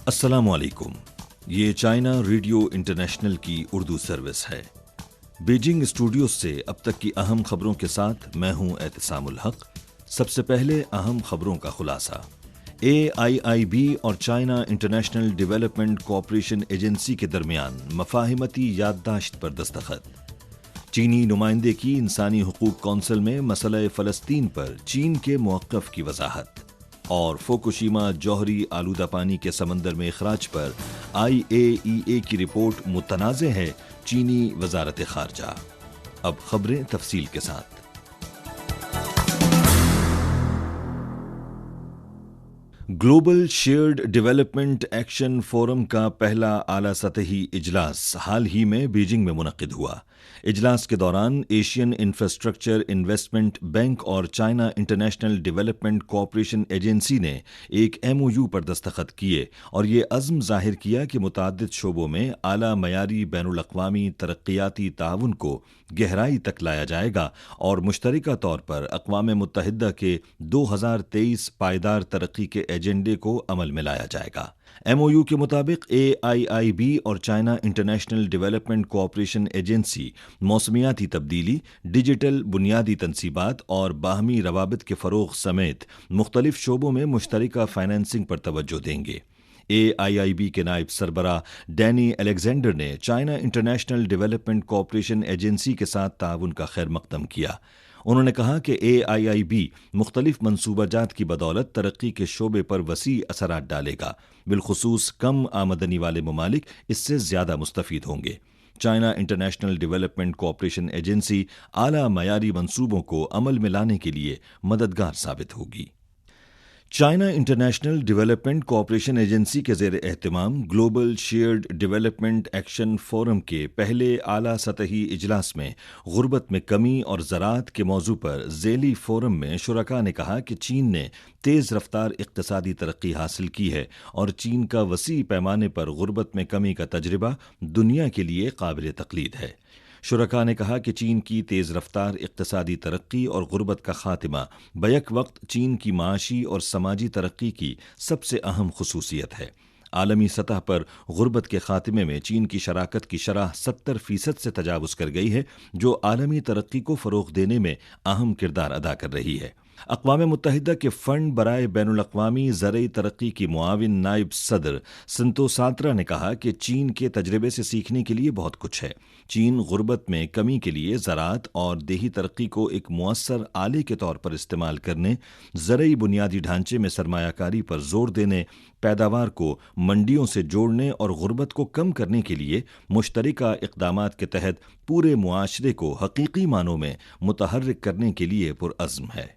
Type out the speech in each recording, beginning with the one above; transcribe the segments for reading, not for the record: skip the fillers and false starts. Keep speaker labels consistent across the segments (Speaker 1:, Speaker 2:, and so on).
Speaker 1: السلام علیکم، یہ چائنا ریڈیو انٹرنیشنل کی اردو سروس ہے۔ بیجنگ اسٹوڈیو سے اب تک کی اہم خبروں کے ساتھ میں ہوں اعتصام الحق۔ سب سے پہلے اہم خبروں کا خلاصہ۔ AIIB اور China international development cooperation agency کے درمیان مفاہمتی یادداشت پر دستخط۔ چینی نمائندے کی انسانی حقوق کونسل میں مسئلہ فلسطین پر چین کے موقف کی وضاحت۔ اور فوکوشیما جوہری آلودہ پانی کے سمندر میں اخراج پر IAEA کی رپورٹ متنازع ہے، چینی وزارت خارجہ۔ اب خبریں تفصیل کے ساتھ۔ Global shared development action forum کا پہلا اعلیٰ سطحی اجلاس حال ہی میں بیجنگ میں منعقد ہوا۔ اجلاس کے دوران ایشین انفراسٹرکچر انویسٹمنٹ بینک اور China international development cooperation agency نے ایک MOU پر دستخط کیے اور یہ عزم ظاہر کیا کہ متعدد شعبوں میں اعلیٰ معیاری بین الاقوامی ترقیاتی تعاون کو گہرائی تک لایا جائے گا اور مشترکہ طور پر اقوام متحدہ کے 2023 پائیدار ترقی کے ایجنڈے کو عمل میں لایا جائے گا۔ MOU کے مطابق AIIB اور China international development cooperation agency موسمیاتی تبدیلی، ڈیجیٹل بنیادی تنصیبات اور باہمی روابط کے فروغ سمیت مختلف شعبوں میں مشترکہ فائنانسنگ پر توجہ دیں گے۔ AIIB کے نائب سربراہ ڈینی الیگزینڈر نے China international development cooperation agency کے ساتھ تعاون کا خیر مقدم کیا۔ انہوں نے کہا کہ AIIB مختلف منصوبہ جات کی بدولت ترقی کے شعبے پر وسیع اثرات ڈالے گا، بالخصوص کم آمدنی والے ممالک اس سے زیادہ مستفید ہوں گے۔ China international development cooperation agency اعلیٰ معیاری منصوبوں کو عمل میں لانے کے لیے مددگار ثابت ہوگی۔ China international development cooperation agency کے زیر اہتمام global shared development action forum کے پہلے اعلیٰ سطحی اجلاس میں غربت میں کمی اور زراعت کے موضوع پر ذیلی فورم میں شرکاء نے کہا کہ چین نے تیز رفتار اقتصادی ترقی حاصل کی ہے اور چین کا وسیع پیمانے پر غربت میں کمی کا تجربہ دنیا کے لیے قابل تقلید ہے۔ شرکاء نے کہا کہ چین کی تیز رفتار اقتصادی ترقی اور غربت کا خاتمہ بیک وقت چین کی معاشی اور سماجی ترقی کی سب سے اہم خصوصیت ہے۔ عالمی سطح پر غربت کے خاتمے میں چین کی شراکت کی شرح 70% سے تجاوز کر گئی ہے، جو عالمی ترقی کو فروغ دینے میں اہم کردار ادا کر رہی ہے۔ اقوام متحدہ کے فنڈ برائے بین الاقوامی زرعی ترقی کی معاون نائب صدر سنتو ساترا نے کہا کہ چین کے تجربے سے سیکھنے کے لیے بہت کچھ ہے۔ چین غربت میں کمی کے لیے زراعت اور دیہی ترقی کو ایک مؤثر آلے کے طور پر استعمال کرنے، زرعی بنیادی ڈھانچے میں سرمایہ کاری پر زور دینے، پیداوار کو منڈیوں سے جوڑنے اور غربت کو کم کرنے کے لیے مشترکہ اقدامات کے تحت پورے معاشرے کو حقیقی معنوں میں متحرک کرنے کے لیے پرعزم ہے۔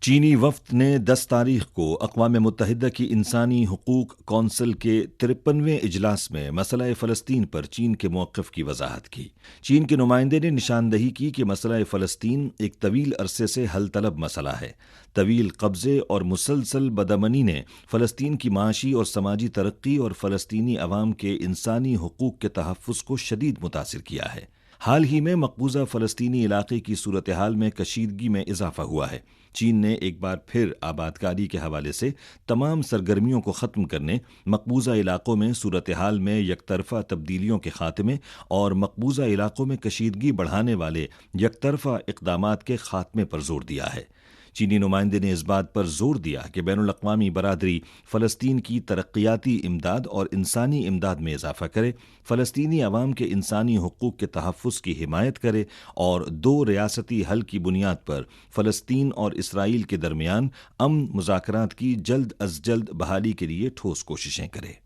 Speaker 1: چینی وفد نے 10 تاریخ کو اقوام متحدہ کی انسانی حقوق کونسل کے 53ویں اجلاس میں مسئلہ فلسطین پر چین کے موقف کی وضاحت کی۔ چین کے نمائندے نے نشاندہی کی کہ مسئلہ فلسطین ایک طویل عرصے سے حل طلب مسئلہ ہے۔ طویل قبضے اور مسلسل بدامنی نے فلسطین کی معاشی اور سماجی ترقی اور فلسطینی عوام کے انسانی حقوق کے تحفظ کو شدید متاثر کیا ہے۔ حال ہی میں مقبوضہ فلسطینی علاقے کی صورتحال میں کشیدگی میں اضافہ ہوا ہے۔ چین نے ایک بار پھر آبادکاری کے حوالے سے تمام سرگرمیوں کو ختم کرنے، مقبوضہ علاقوں میں صورتحال میں یک طرفہ تبدیلیوں کے خاتمے اور مقبوضہ علاقوں میں کشیدگی بڑھانے والے یک طرفہ اقدامات کے خاتمے پر زور دیا ہے۔ چینی نمائندے نے اس بات پر زور دیا کہ بین الاقوامی برادری فلسطین کی ترقیاتی امداد اور انسانی امداد میں اضافہ کرے، فلسطینی عوام کے انسانی حقوق کے تحفظ کی حمایت کرے اور 2 ریاستی حل کی بنیاد پر فلسطین اور اسرائیل کے درمیان امن مذاکرات کی جلد از جلد بحالی کے لیے ٹھوس کوششیں کرے۔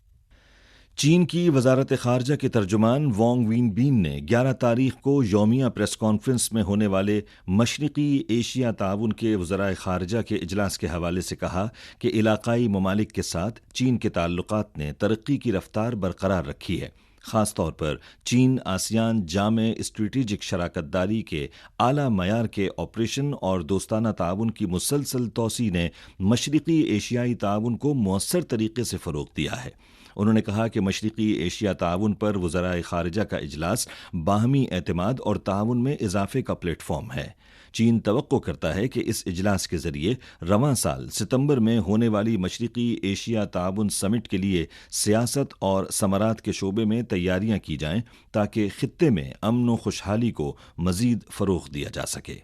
Speaker 1: چین کی وزارت خارجہ کے ترجمان وانگ وین بین نے 11 تاریخ کو یومیہ پریس کانفرنس میں ہونے والے مشرقی ایشیا تعاون کے وزرائے خارجہ کے اجلاس کے حوالے سے کہا کہ علاقائی ممالک کے ساتھ چین کے تعلقات نے ترقی کی رفتار برقرار رکھی ہے۔ خاص طور پر چین آسیان جامع اسٹریٹجک شراکت داری کے اعلیٰ معیار کے آپریشن اور دوستانہ تعاون کی مسلسل توسیع نے مشرقی ایشیائی تعاون کو مؤثر طریقے سے فروغ دیا ہے۔ انہوں نے کہا کہ مشرقی ایشیا تعاون پر وزرائے خارجہ کا اجلاس باہمی اعتماد اور تعاون میں اضافے کا پلیٹ فارم ہے۔ چین توقع کرتا ہے کہ اس اجلاس کے ذریعے رواں سال ستمبر میں ہونے والی مشرقی ایشیا تعاون سمٹ کے لیے سیاست اور ثمرات کے شعبے میں تیاریاں کی جائیں تاکہ خطے میں امن و خوشحالی کو مزید فروغ دیا جا سکے۔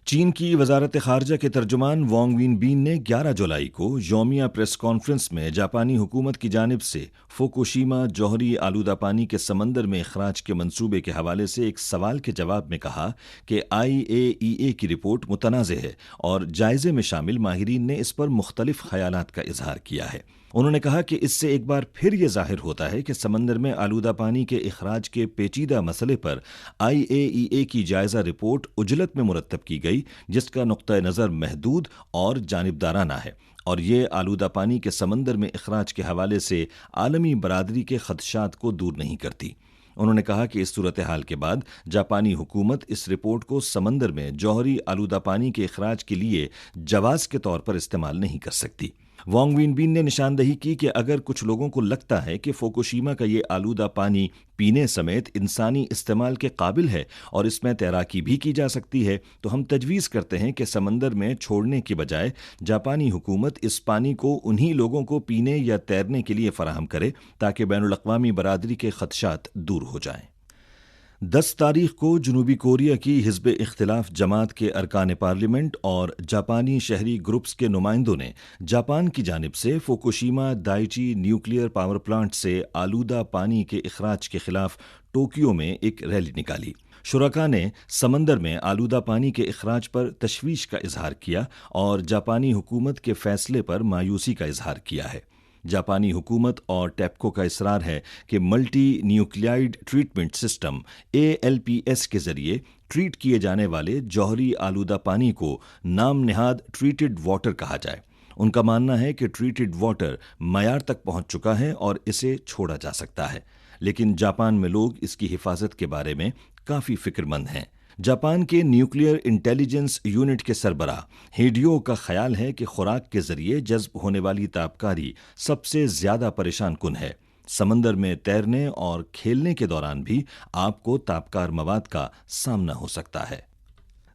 Speaker 1: چین کی وزارت خارجہ کے ترجمان وانگ وین بین نے 11 جولائی کو یومیہ پریس کانفرنس میں جاپانی حکومت کی جانب سے فوکوشیما جوہری آلودہ پانی کے سمندر میں اخراج کے منصوبے کے حوالے سے ایک سوال کے جواب میں کہا کہ IAEA کی رپورٹ متنازع ہے اور جائزے میں شامل ماہرین نے اس پر مختلف خیالات کا اظہار کیا ہے۔ انہوں نے کہا کہ اس سے ایک بار پھر یہ ظاہر ہوتا ہے کہ سمندر میں آلودہ پانی کے اخراج کے پیچیدہ مسئلے پر IAEA کی جائزہ رپورٹ عجلت میں مرتب کی گئی، جس کا نقطہ نظر محدود اور جانبدارانہ ہے، اور یہ آلودہ پانی کے سمندر میں اخراج کے حوالے سے عالمی برادری کے خدشات کو دور نہیں کرتی۔ انہوں نے کہا کہ اس صورتحال کے بعد جاپانی حکومت اس رپورٹ کو سمندر میں جوہری آلودہ پانی کے اخراج کے لیے جواز کے طور پر استعمال نہیں کر سکتی۔ وانگ وین بین نے نشاندہی کی کہ اگر کچھ لوگوں کو لگتا ہے کہ فوکوشیما کا یہ آلودہ پانی پینے سمیت انسانی استعمال کے قابل ہے اور اس میں تیراکی بھی کی جا سکتی ہے، تو ہم تجویز کرتے ہیں کہ سمندر میں چھوڑنے کی بجائے جاپانی حکومت اس پانی کو انہی لوگوں کو پینے یا تیرنے کے لیے فراہم کرے تاکہ بین الاقوامی برادری کے خدشات دور ہو جائیں۔ 10 تاریخ کو جنوبی کوریا کی حزب اختلاف جماعت کے ارکان پارلیمنٹ اور جاپانی شہری گروپس کے نمائندوں نے جاپان کی جانب سے فوکوشیما دائچی نیوکلیئر پاور پلانٹ سے آلودہ پانی کے اخراج کے خلاف ٹوکیو میں ایک ریلی نکالی۔ شرکاء نے سمندر میں آلودہ پانی کے اخراج پر تشویش کا اظہار کیا اور جاپانی حکومت کے فیصلے پر مایوسی کا اظہار کیا ہے۔ جاپانی حکومت اور ٹیپکو کا اصرار ہے کہ ملٹی نیوکلیائڈ ٹریٹمنٹ سسٹم ALPS کے ذریعے ٹریٹ کیے جانے والے جوہری آلودہ پانی کو نام نہاد ٹریٹڈ واٹر کہا جائے۔ ان کا ماننا ہے کہ ٹریٹڈ واٹر معیار تک پہنچ چکا ہے اور اسے چھوڑا جا سکتا ہے، لیکن جاپان میں لوگ اس کی حفاظت کے بارے میں کافی فکر مند ہیں۔ جاپان کے نیوکلیئر انٹیلیجنس یونٹ کے سربراہ ہیڈیو کا خیال ہے کہ خوراک کے ذریعے جذب ہونے والی تابکاری سب سے زیادہ پریشان کن ہے۔ سمندر میں تیرنے اور کھیلنے کے دوران بھی آپ کو تابکار مواد کا سامنا ہو سکتا ہے۔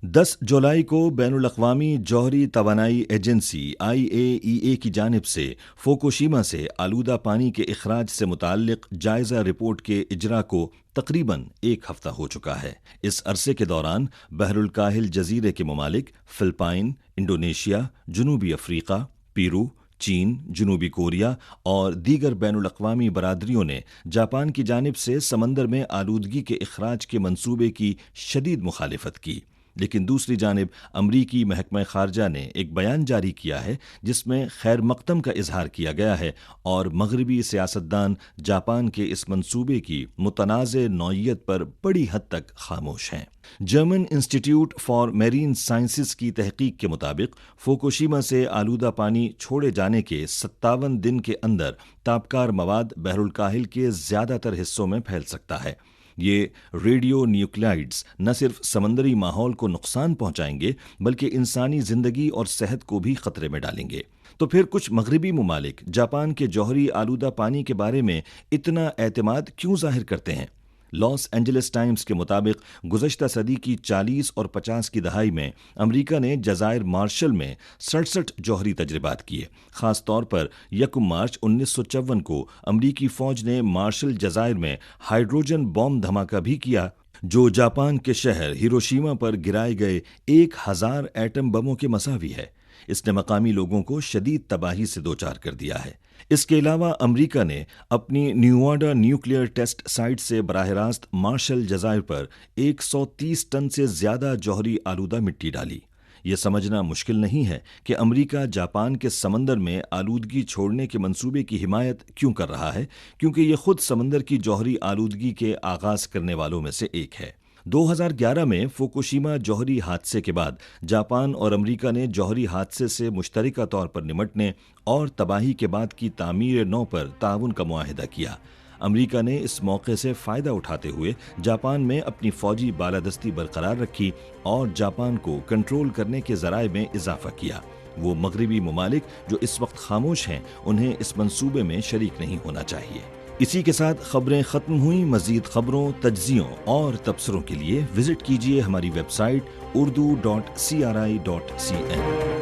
Speaker 1: 10 جولائی کو بین الاقوامی جوہری توانائی ایجنسی IAEA کی جانب سے فوکوشیما سے آلودہ پانی کے اخراج سے متعلق جائزہ رپورٹ کے اجرا کو تقریباً 1 ہفتہ ہو چکا ہے۔ اس عرصے کے دوران بحر الکاہل جزیرے کے ممالک فلپائن، انڈونیشیا، جنوبی افریقہ، پیرو، چین، جنوبی کوریا اور دیگر بین الاقوامی برادریوں نے جاپان کی جانب سے سمندر میں آلودگی کے اخراج کے منصوبے کی شدید مخالفت کی، لیکن دوسری جانب امریکی محکمہ خارجہ نے ایک بیان جاری کیا ہے جس میں خیر مقدم کا اظہار کیا گیا ہے اور مغربی سیاستدان جاپان کے اس منصوبے کی متنازع نوعیت پر بڑی حد تک خاموش ہیں۔ German institute for marine sciences کی تحقیق کے مطابق فوکوشیما سے آلودہ پانی چھوڑے جانے کے 57 دن کے اندر تابکار مواد بحر الکاہل کے زیادہ تر حصوں میں پھیل سکتا ہے۔ یہ ریڈیو نیوکلائڈز نہ صرف سمندری ماحول کو نقصان پہنچائیں گے بلکہ انسانی زندگی اور صحت کو بھی خطرے میں ڈالیں گے۔ تو پھر کچھ مغربی ممالک جاپان کے جوہری آلودہ پانی کے بارے میں اتنا اعتماد کیوں ظاہر کرتے ہیں؟ لاس اینجلس ٹائمز کے مطابق گزشتہ صدی کی 40 اور 50 کی دہائی میں امریکہ نے جزائر مارشل میں 67 جوہری تجربات کیے۔ خاص طور پر 1 مارچ 1954 کو امریکی فوج نے مارشل جزائر میں ہائیڈروجن بم دھماکہ بھی کیا جو جاپان کے شہر ہیروشیما پر گرائے گئے 1000 ایٹم بموں کے مساوی ہے۔ اس نے مقامی لوگوں کو شدید تباہی سے دوچار کر دیا ہے۔ اس کے علاوہ امریکہ نے اپنی نیواڈا نیوکلیئر ٹیسٹ سائٹ سے براہ راست مارشل جزائر پر 130 ٹن سے زیادہ جوہری آلودہ مٹی ڈالی۔ یہ سمجھنا مشکل نہیں ہے کہ امریکہ جاپان کے سمندر میں آلودگی چھوڑنے کے منصوبے کی حمایت کیوں کر رہا ہے، کیونکہ یہ خود سمندر کی جوہری آلودگی کے آغاز کرنے والوں میں سے ایک ہے۔ 2011 میں فوکوشیما جوہری حادثے کے بعد جاپان اور امریکہ نے جوہری حادثے سے مشترکہ طور پر نمٹنے اور تباہی کے بعد کی تعمیر نو پر تعاون کا معاہدہ کیا۔ امریکہ نے اس موقع سے فائدہ اٹھاتے ہوئے جاپان میں اپنی فوجی بالادستی برقرار رکھی اور جاپان کو کنٹرول کرنے کے ذرائع میں اضافہ کیا۔ وہ مغربی ممالک جو اس وقت خاموش ہیں انہیں اس منصوبے میں شریک نہیں ہونا چاہیے۔ اسی کے ساتھ خبریں ختم ہوئیں۔ مزید خبروں، تجزیوں اور تبصروں کے لیے وزٹ کیجیے ہماری ویب سائٹ urdu.cri.cn۔